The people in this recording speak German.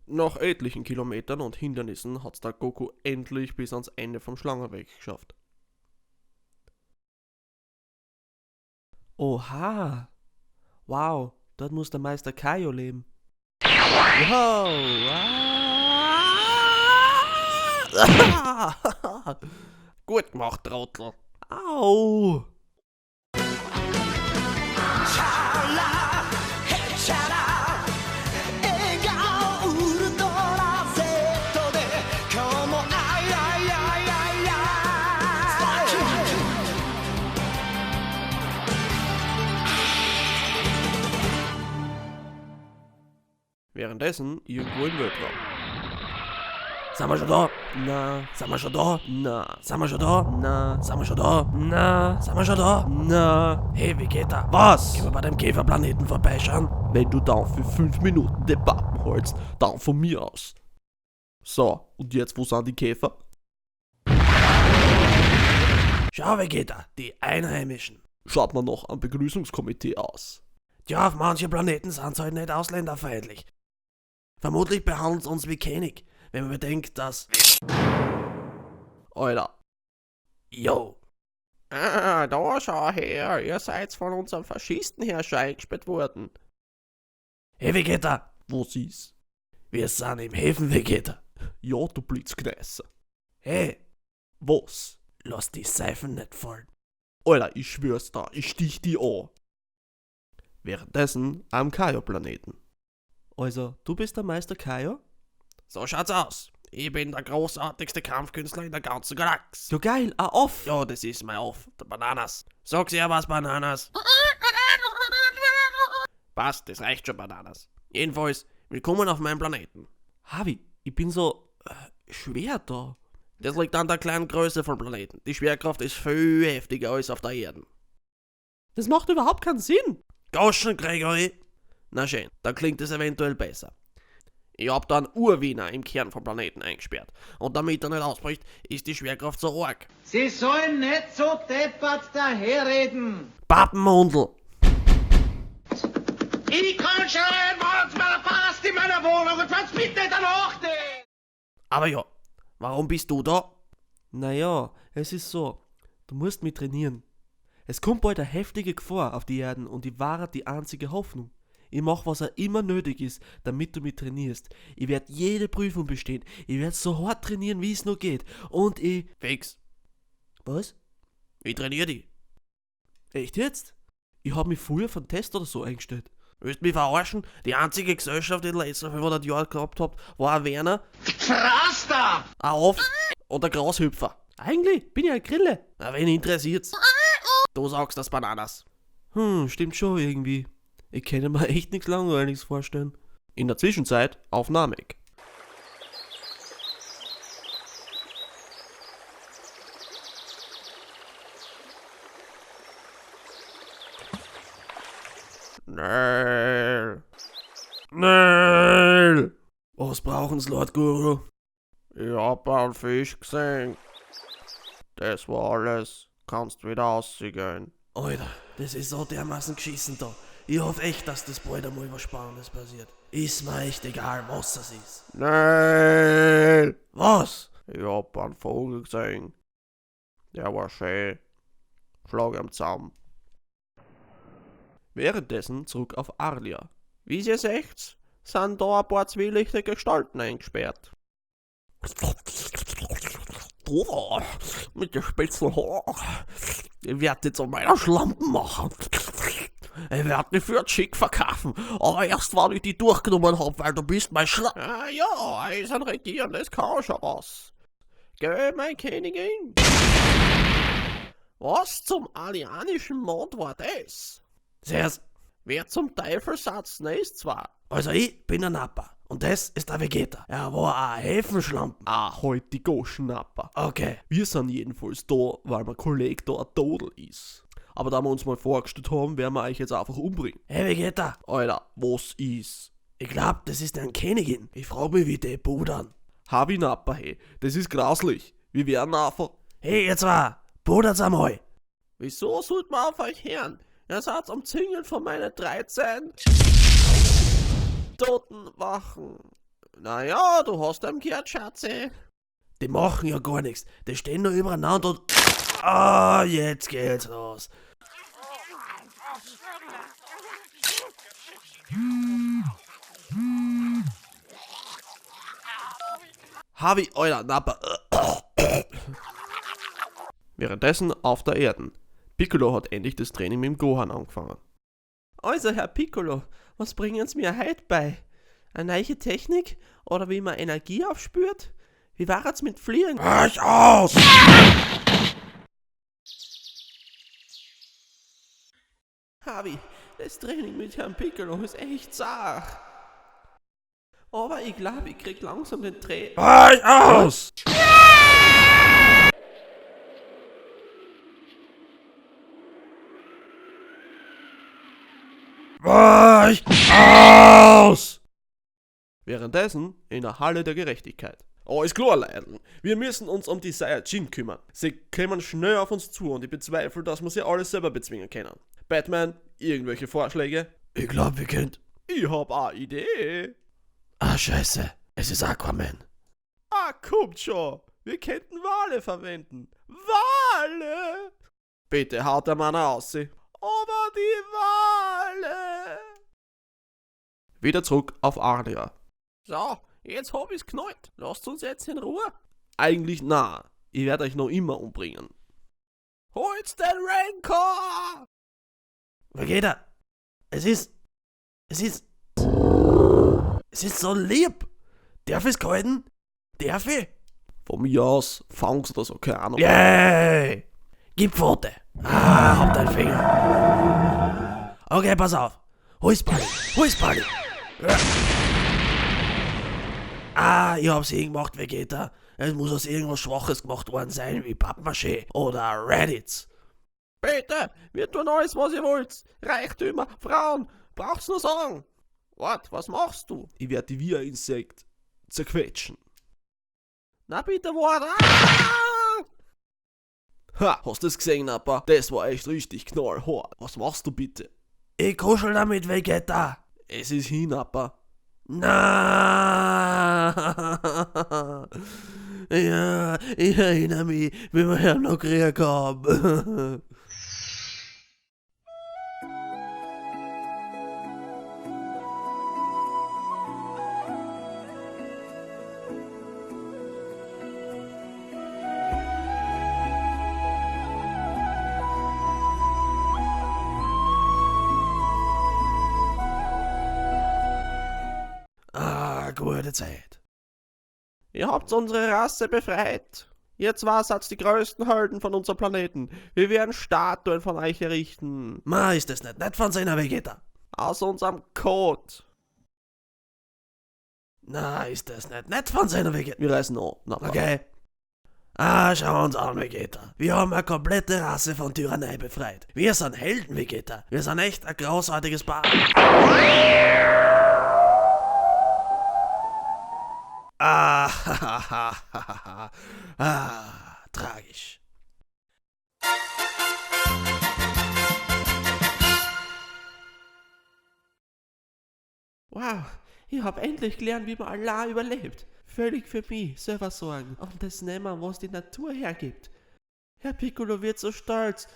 Nach etlichen Kilometern und Hindernissen hat's der Goku endlich bis ans Ende vom Schlangenweg geschafft. Oha! Wow, dort muss der Meister Kaio leben. Wow! Ah! Gut gemacht, Trottel. Au! Währenddessen irgendwo im Weltraum. Sind wir schon da? Na, sind wir schon da? Na, sind wir schon da? Na, sind wir schon da? Na, sind wir schon da? Na. Hey, Vegeta. Was? Können wir bei dem Käferplaneten vorbeischauen? Wenn du dann für 5 Minuten Debatten hältst, dann von mir aus. So, und jetzt wo sind die Käfer? Schau, Vegeta, die Einheimischen. Schaut man noch am Begrüßungskomitee aus. Ja, auf manchen Planeten sind sie halt nicht ausländerfeindlich. Vermutlich behandeln sie uns wie König, wenn man bedenkt, dass... Alter. Yo. Ah, da schau her, ihr seid von unserem Faschistenherrscher eingesperrt worden. Hey Vegeta, wo sie's? Wir sind im Häfen, Vegeta. Ja, du Blitzkneißer. Hey, was? Lass die Seifen nicht fallen. Alter, ich schwör's da, ich stich die an. Währenddessen am Kaio-Planeten. Also, du bist der Meister Kaio? So schaut's aus. Ich bin der großartigste Kampfkünstler in der ganzen Galaxie. Ja geil, auf! Ja, das ist mein Off, der Bananas. Sag's ja was, Bananas. Passt, das reicht schon, Bananas. Jedenfalls, willkommen auf meinem Planeten. Harvey, ich bin so schwer da. Das liegt an der kleinen Größe vom Planeten. Die Schwerkraft ist viel heftiger als auf der Erde. Das macht überhaupt keinen Sinn. Goschen, Gregory. Na schön, dann klingt es eventuell besser. Ich hab da einen Urwiener im Kern vom Planeten eingesperrt. Und damit er nicht ausbricht, ist die Schwerkraft so arg. Sie sollen nicht so deppert daherreden. Pappenmundel! Ich kann schreien, wann's mir passt in meiner Wohnung und wenn's bitte danach nicht. Aber ja, warum bist du da? Naja, es ist so, du musst mich trainieren. Es kommt bald eine heftige Gefahr auf die Erden und ich war die einzige Hoffnung. Ich mach, was auch immer nötig ist, damit du mich trainierst. Ich werde jede Prüfung bestehen. Ich werde so hart trainieren, wie es nur geht. Und ich... Fix. Was? Ich trainiere dich. Echt jetzt? Ich hab mich früher für einen Test oder so eingestellt. Willst du mich verarschen? Die einzige Gesellschaft, die in den letzten 500 Jahren gehabt habt, war ein Werner, Fraster! ein Off und ein Grashüpfer. Eigentlich bin ich eine Grille. Na, wen interessiert's? Du sagst das Bananas. Stimmt schon irgendwie. Ich kann mir echt nichts Langweiliges vorstellen. In der Zwischenzeit auf Namek. Nell! Was brauchen's, Lord Guru? Ich hab einen Fisch gesehen. Das war alles. Kannst wieder rausgehen. Alter, das ist so dermaßen geschissen da. Ich hoffe echt, dass das bald einmal was Spannendes passiert. Ist mir echt egal, was das ist. Nein! Was? Ich hab einen Vogel gesehen. Der war schön. Schlag am Zaum. Währenddessen zurück auf Arlia. Wie ihr seht, sind da ein paar zwielichtige Gestalten eingesperrt. Oh, mit den spitzen Haaren. Ich werde jetzt an meiner Schlampen machen. Ich werde die für schick verkaufen. Aber erst, wenn ich die durchgenommen hab, weil du bist mein Schlampen. Ah ja, Eisen regieren, das kann schon was. Geh, mein Königin. Was zum alienischen Mond war das? Sehr. Wer zum Teufel satz ist zwar. Also ich bin ein Napper. Und das ist der Vegeta. Er war ein Häfenschlampen. Halt die Goschennapper. Okay. Wir sind jedenfalls da, weil mein Kollege da ein Todel ist. Aber da wir uns mal vorgestellt haben, werden wir euch jetzt einfach umbringen. Hey Vegeta. Alter, was ist? Ich glaub, das ist eine Königin. Ich frag mich, wie die pudern. Hab ich Napper, hey. Das ist grauslich. Wir werden einfach... Hey, ihr zwei, pudert's einmal. Wieso sollt man auf euch hören? Ihr seid am Zingeln von meinen 13 toten Wachen. Naja, du hast ihm gehört, Schatzi. Die machen ja gar nichts. Die stehen nur übereinander und... Ah, jetzt geht's los. Harvey, Alter, Nappa. Währenddessen auf der Erde. Piccolo hat endlich das Training mit dem Gohan angefangen. Also, Herr Piccolo, was bringen Sie mir heute bei? Eine neue Technik? Oder wie man Energie aufspürt? Wie war es mit Fliegen? Brech aus! Harvey, das Training mit Herrn Piccolo ist echt zart. Aber ich glaube, ich krieg langsam den Dreh. Brech aus! Brech aus! Währenddessen in der Halle der Gerechtigkeit. Alles klar, Leiden. Wir müssen uns um die Saiyajin kümmern. Sie kommen schnell auf uns zu und ich bezweifle, dass wir sie alles selber bezwingen können. Batman, irgendwelche Vorschläge? Ich glaub, wir könnt. Ich hab eine Idee. Ah, scheiße. Es ist Aquaman. Ah, kommt schon. Wir könnten Wale verwenden. Wale! Bitte haut der Mann aus. Aber die Wale! Wieder zurück auf Arlia. So, jetzt hab ich's knallt. Lasst uns jetzt in Ruhe. Eigentlich na. Ich werde euch noch immer umbringen. Holt's den Rancor! Vegeta! Es ist so lieb! Darf ich's gehalten? Darf ich? Von mir aus fangst du so, keine Ahnung. Yay! Gib Pfote! Ah, hab deinen Finger. Okay, pass auf. Hol's Buddy! Ja. Ah, ich hab's gemacht, Vegeta. Es muss aus irgendwas Schwaches gemacht worden sein, wie Pappmaché oder Reddits. Bitte, wir tun alles, was ihr wollt. Reichtümer, Frauen, braucht's nur sagen. Wart, was machst du? Ich werde die wie ein Insekt zerquetschen. Na bitte, wart. Ah! Ha, hast du's gesehen, Nappa? Das war echt richtig knallhart. Was machst du bitte? Ich kuschel damit, Vegeta. Es ist hin, Nappa. Na, ja, ich erinnere mich, wie wir ja noch Krieg haben. Gute Zeit. Ihr habt unsere Rasse befreit. Ihr zwei seid die größten Helden von unserem Planeten. Wir werden Statuen von euch errichten. Ma, ist das nicht nett von seiner Vegeta? Aus unserem Code. Na, ist das nicht nett von seiner Vegeta? Wir reisen an. Okay. Ah, schau uns an, Vegeta. Wir haben eine komplette Rasse von Tyrannei befreit. Wir sind Helden, Vegeta. Wir sind echt ein großartiges Paar. Tragisch. Wow, ich hab endlich gelernt, wie man Allah überlebt. Völlig für mich selber sorgen und das nehmen, was die Natur hergibt. Herr Piccolo wird so stolz.